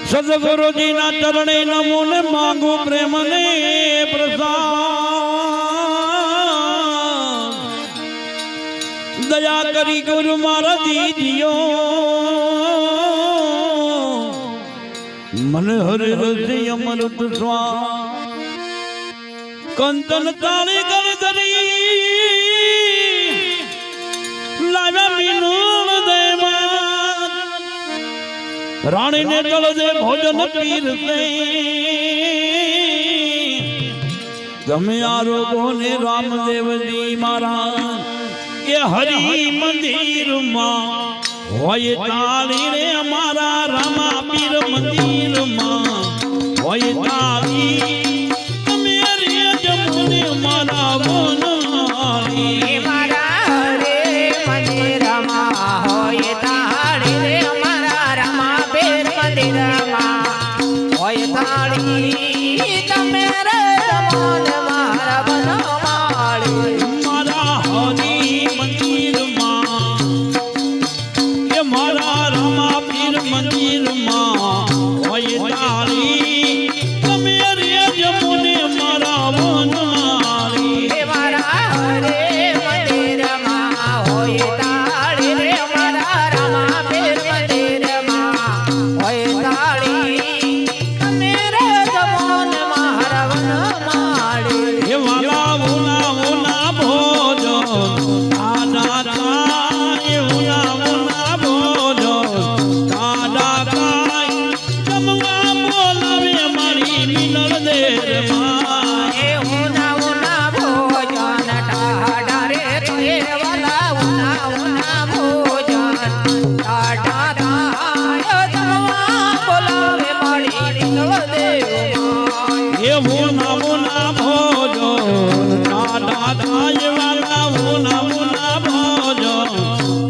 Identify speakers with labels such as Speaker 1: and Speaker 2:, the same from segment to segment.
Speaker 1: સદગુરુજી ના ચરણે નમો ને માંગુ પ્રેમ ને પ્રસાદ દયા કરી ગુરુ મારા દીજીઓ મન હરે રસે અમૃત સ્વા કંચન તાળી કર ધરી લાવ્યા વિનોદ દેવા રાણી ને જળ દે ભોજન પીરસે ગમે આરોગો ને રામદેવજી મારા કે હરિ મંદિર માં હોય તાળી રે અમારા રામા પીર મંદિર માં હોય તાળી તમે રે જમુને મારા બોનારી
Speaker 2: મારા રે મંદિર માં હોય તાળી રે અમારા રામા પીર મંદિર માં હોય તાળી તમે રે જમુને મારા બોનારી
Speaker 1: મારા હરિ મંદિર માં કે મારા રામા પીર મંદિર માં હોય તાળી તમે રે જમુને મારા બોનારી
Speaker 2: મારા રે મંદિર માં હોય તાળી રે અમારા રામા પીર મંદિર માં હોય તાળી તમે રે જમુને મારા બોનારી
Speaker 1: હે વાલા ઉના ઉના ભોજો દાદા કાય ઉના ભોજો દાદા કાય જમવા બોલાવે મારી મિનળ દેર માં
Speaker 2: એ ઉના ઉના ભોજન ટાઢા રે તે વાલા ઉના ભોજન ટાઢા થાય જમવા બોલાવે મારી મિનળ દેવ
Speaker 1: હે ઉના ઉના ભોજો દાદા કાય વાલા ઉના ભોજો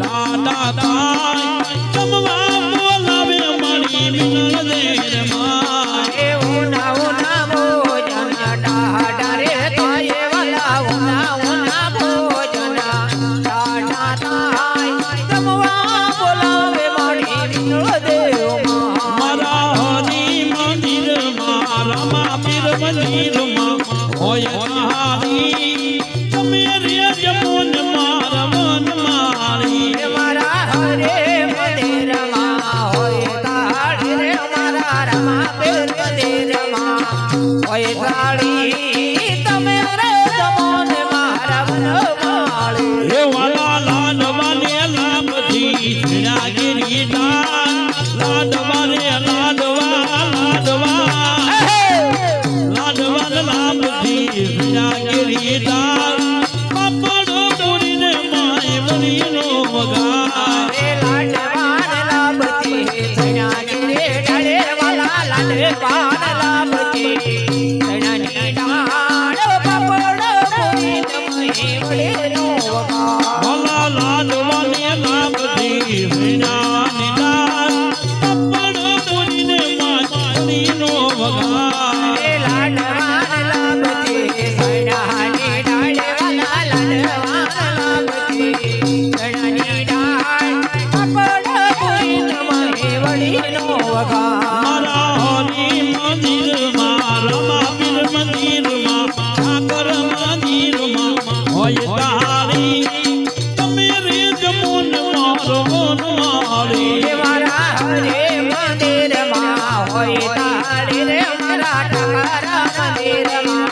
Speaker 1: દાદા કાય જમવા બોલાવે મારી મિનળ દેર માં
Speaker 2: એ ઉના ઉના ભોજન ટાઢા રે તે વાલા ઉના ભોજન ટાઢા થાય જમવા બોલાવે મારી મિનળ દેવ
Speaker 1: મારા હરિ મંદિર માં રામા પીર મંદિર માં હોય તાળી તમે રે જમુન મારા મન મારી
Speaker 2: મારા હરે મંદિર માં હોય તાળી રે અમારા રામા પીર મંદિર માં હોય તાળી તમે રે જમોને મારા વનમાળી
Speaker 1: હે વાલા લાડવા ને લાભથી વિનાગીરી દાન લાડવા રે લાડવા લાભથી વિનાગીરી દાન પાપડો પૂરીને માય બનીનો વગાર
Speaker 2: રે લાડવાન લાભતી સૈનાગીરે ડાળે વાલા લાડવાન લાભતી સૈનાની ડાળ પાપડ પૂરી તમે વળેનો વગા
Speaker 1: ભલા લાડવા ને લાભથી વિનાની દાન પાપડો પૂરીને માય બનીનો વગાર
Speaker 2: રે લાડવાન લાભતી સૈનાની ડાળ વાલા લાડવાન લાભતી સૈનાની ડાળ પાપડ પૂરી તમે વળેનો વગા
Speaker 1: મારા હરિ મંદિર માં રામા પીર મંદિર માં ઠાકર મંદિર માં હોય તાળી તમે રે જમુન મારો મારી
Speaker 2: મારા હરે મંદિર માં હોય તાળી રે મારા ઠાકરા મંદિર માં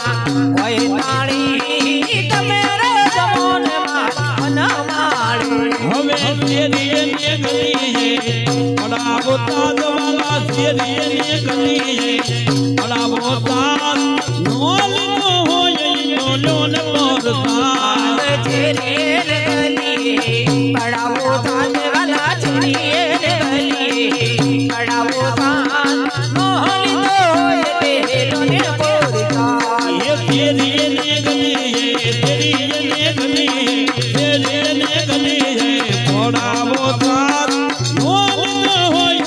Speaker 2: હોય તાળી તમે રે જમોન માં માળી
Speaker 1: હવે તેરી ને ગલી બડા બોતાદ વાલા તેરી ને ગલી બડા બોતાદ નોલ નો હોય નો ને પરસાદ
Speaker 2: છેરે ગલી પડાવો તાન વાલા છેરે ગલી પડાવો તાન મોહલી તો હોય તેલો ને પોરતા
Speaker 1: ये तेरी ने गली है तेरी ने गली है थोड़ा बहुत मोल न होय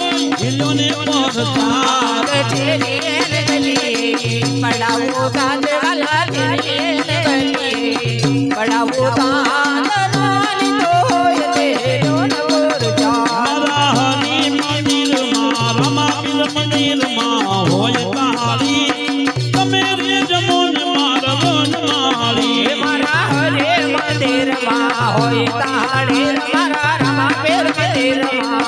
Speaker 1: इलोने परसाद
Speaker 2: छेरे गली पड़ावो तान वाला छेरे गली पड़ावो तान મંદિરમાં હોય તાળી મારા રમા પીર મંદિરમાં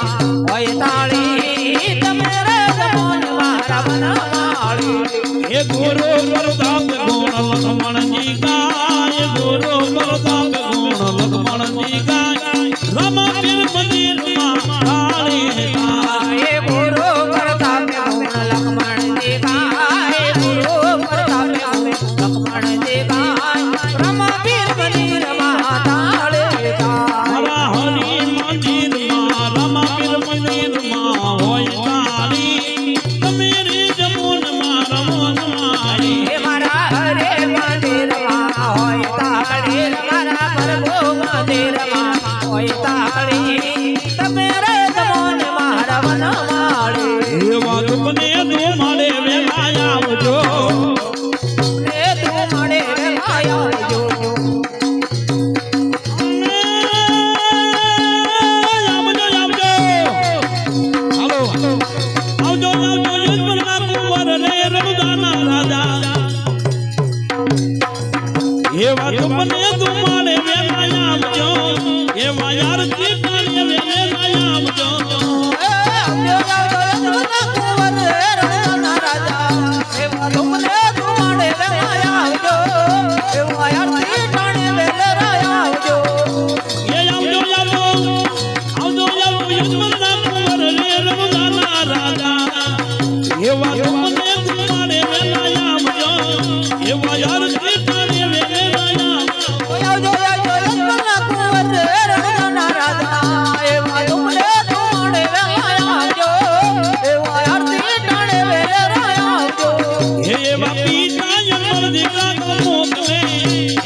Speaker 2: હોય તાળી તમે રે જમોન મારા વનમાળી
Speaker 1: એ ગુરુ પ્રતાપ ગુણ લક્ષ્મણજી ગાય ગુરુ પ્રતાપ ગુણ લક્ષ્મણજી ગાય રમા પીર મંદિરમાં તાળી
Speaker 2: એ ગુરુ પ્રતાપ ગુણ લક્ષ્મણજી ગાય ગુરુ પ્રતાપ ગુણ લક્ષ્મણજી ગાય રમા પીર મંદિરમાં તાળી
Speaker 1: હરા હરિ મંદિરમાં રમા પીર મંદિરમાં હોય તાળી તમે રે જમોનમાં રમોનમાળી
Speaker 2: હે મારા હરે મંદિરમાં હોય તાળી મારા પ્રભુ મંદિરમાં હોય તાળી તમે રે જમોન મારા વનમાળી
Speaker 1: એવા તુમને તુમારે વેલા આવજો
Speaker 2: રે તું મળે વેલા આવજો
Speaker 1: આવજો હાલો આવજો યુદ્ધના કુંવર રે રમજાના રાજા એવા તુમને તુમારે વેલા આવજો એવા યાર તીર્થને વેલા આવજો એવા તુમને તુમારે વેલા આવજો એવા યાર તીર્થને વેલા આવજો એવા પિતા જન્મ દીકરા કલ મોકલે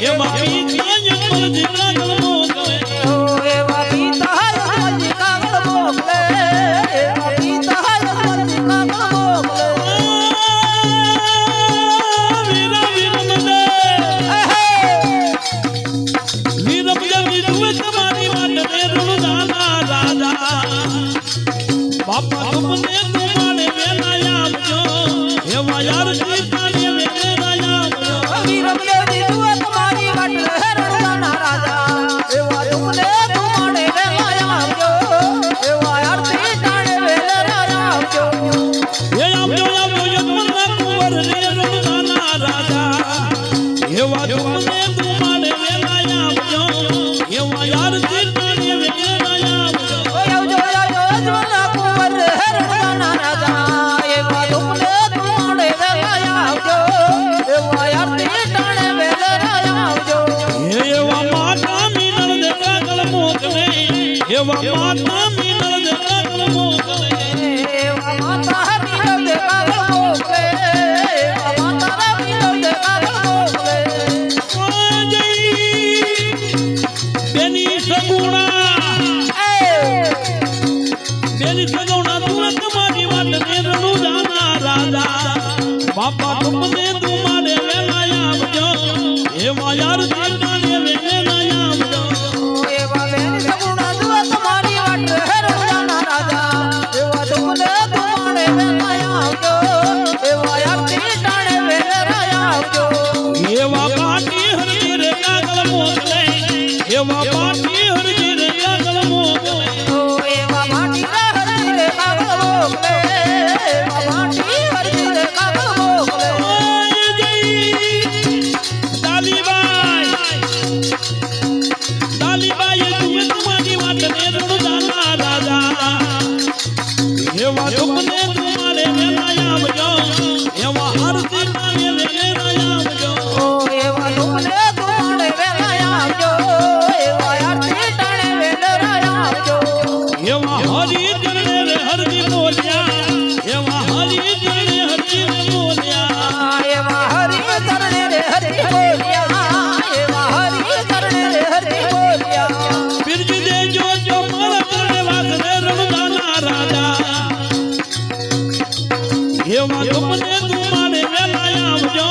Speaker 1: એવા પિતા જન્મ દીકરા કલ મોકલે વીરા વીરમદે વીરમદે વિદુએ તમારી માટે રણુદાના રાજા બાપા તુમને તુમારે વેલા આવજો એવા યાર તીર્થને વેલા આવજો એ આવજો યુદ્ધના કુંવર રે રણુદાના રાજા એવા તુમને તુમારે વેલા આવજો એવા યાર તીર્થને વેલા આવજો એવા માતા મીનળ દેખા કલ મોકલે એવા માતા મીનળ દેખા કલ મોકલે બેની સગુણા તું તમારી માટે રણુદાના રાજા બાપા તુમને તુમારે વેલા આવજો એવા યાર તીર્થને વેલા આવજો એવા પાટી હરજી રે કાગળ મોકલે એવા પાટી હરજી રે કાગળ મોકલે દાલીબાઈ તુમે તમારી માટે રણુદાના રાજા એવા તુમને તુમારે વેલા આવજો એવા હર તીર્થને વેલા આવજો એવા હરી ચરણે રે હરજી બોલ્યા એવા હરી ચરણે હરજી બોલ્યા બિરજી દેજો જો મારા ચરણે વાસને રણુદાના રાજા એવા તુમને તુમારે વેલા આવજો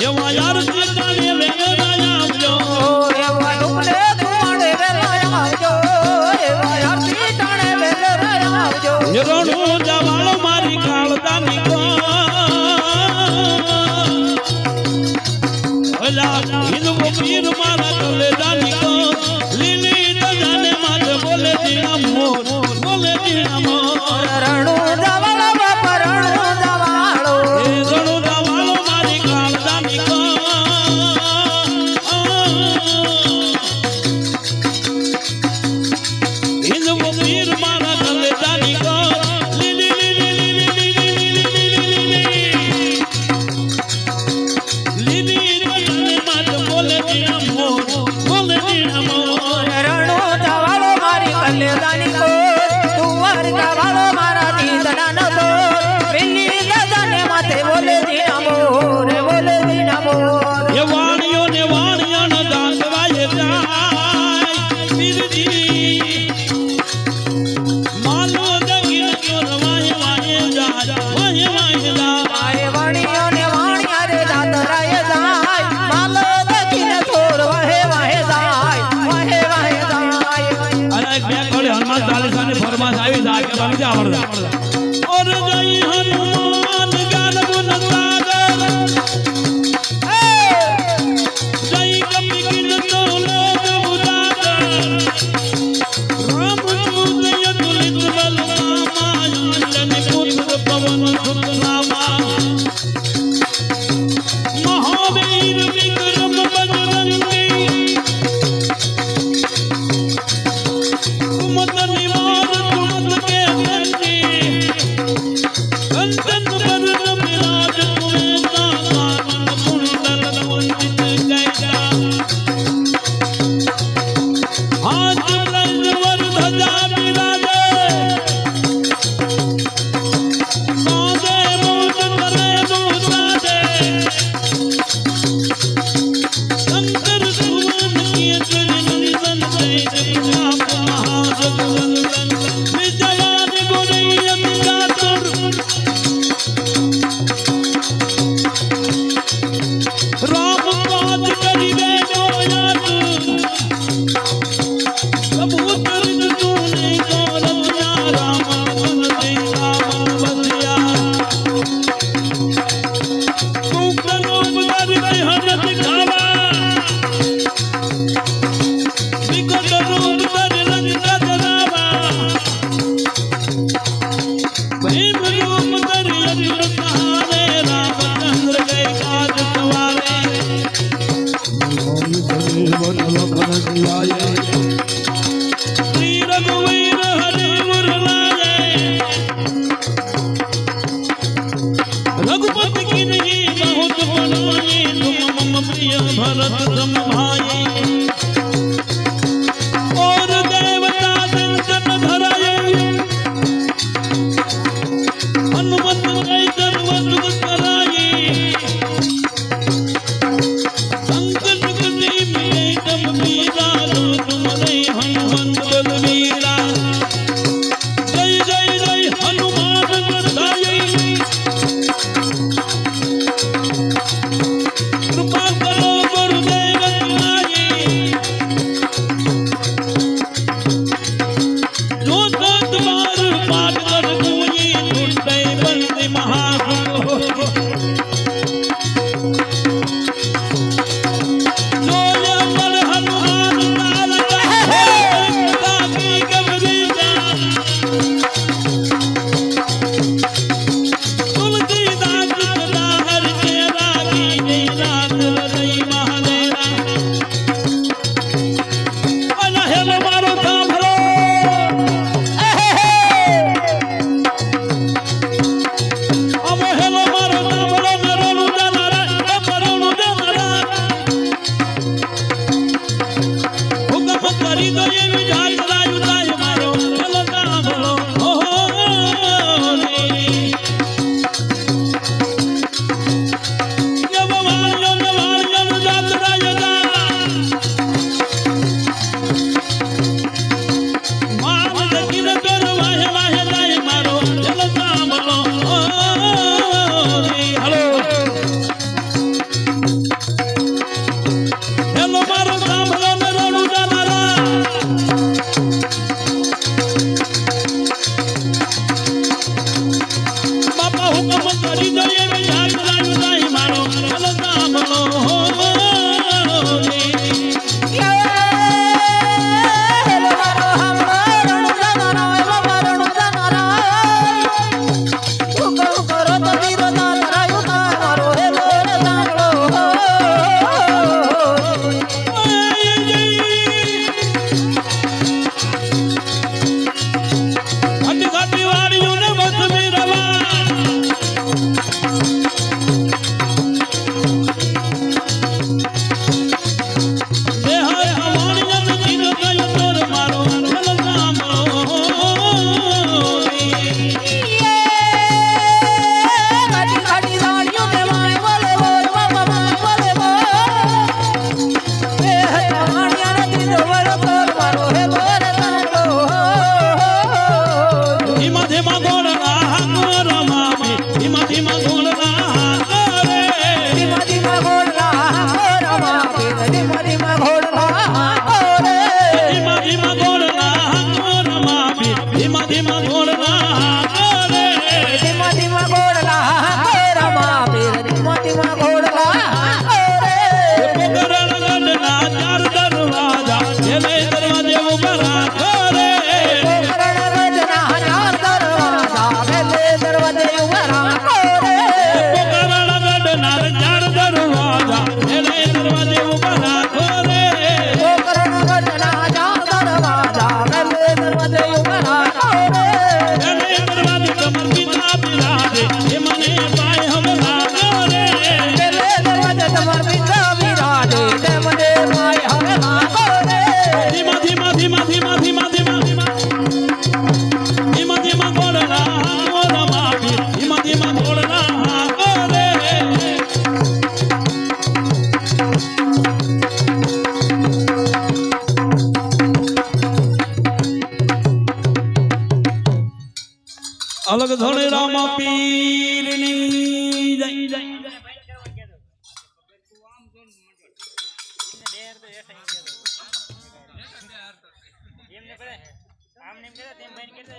Speaker 1: એવા યાર તીર્થને વેલા આવજો રણુ જવાળો મારી કાળદાની કો ઓલા હિંદુ પીર મારા કલેદાની કો વીરજી માલો દગીન ચોર વાહે વાહે જાય વાહે વાહે જાય
Speaker 2: આય વાણીઓને વાણિયા રે જાતરાય જાય માલો દકીને થોર વહે વહે જાય વહે વહે જાય
Speaker 1: અને એક બે કોડે હનુમાન ચાલીસાની ફરમાશ આવી જાય કે મને આવડતા ઓર જય હનુમાન જ્ઞાન ગુણ સાગર જય કપી કિન તોલે ઉજાગર રામ દૂત યતુલિત બલ માયુંજન પુત્ર પવન સુત નામા મહાવીર વિક્રમ બજરંગી कुमत निवार कुमत के कंठी कंचन बरन विराज तुम्हें कानन कुंडल कुंजित गैया हाथ ब्रज वर ध्वजा विराजे कांधे मूंज करे मूंजाजे शंकर सुवन किए चरण निधन महाजगवंदन विजयान गुणयत गातुर राम काज करिबे जोयात कबूतर तूने गौरवया राम मन सीता मन बसिया तू करूप करते हरत खावा विकट रूप कर लंका जलावा भीम रूप कर असुर सहारे रामचंद्र के काज सवारे श्री रघुवीर हरि उर लाए रघुपति की नहीं बहुत बनाए तुम मम प्रिय भरत सम भाई और देवता दंडन धराए हनुमत जय सर्वसुख कराए संकट कटी मिटे तब मीरा लो तुम रे हनुमंत बलवीरा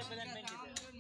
Speaker 3: બધા મેં કીધું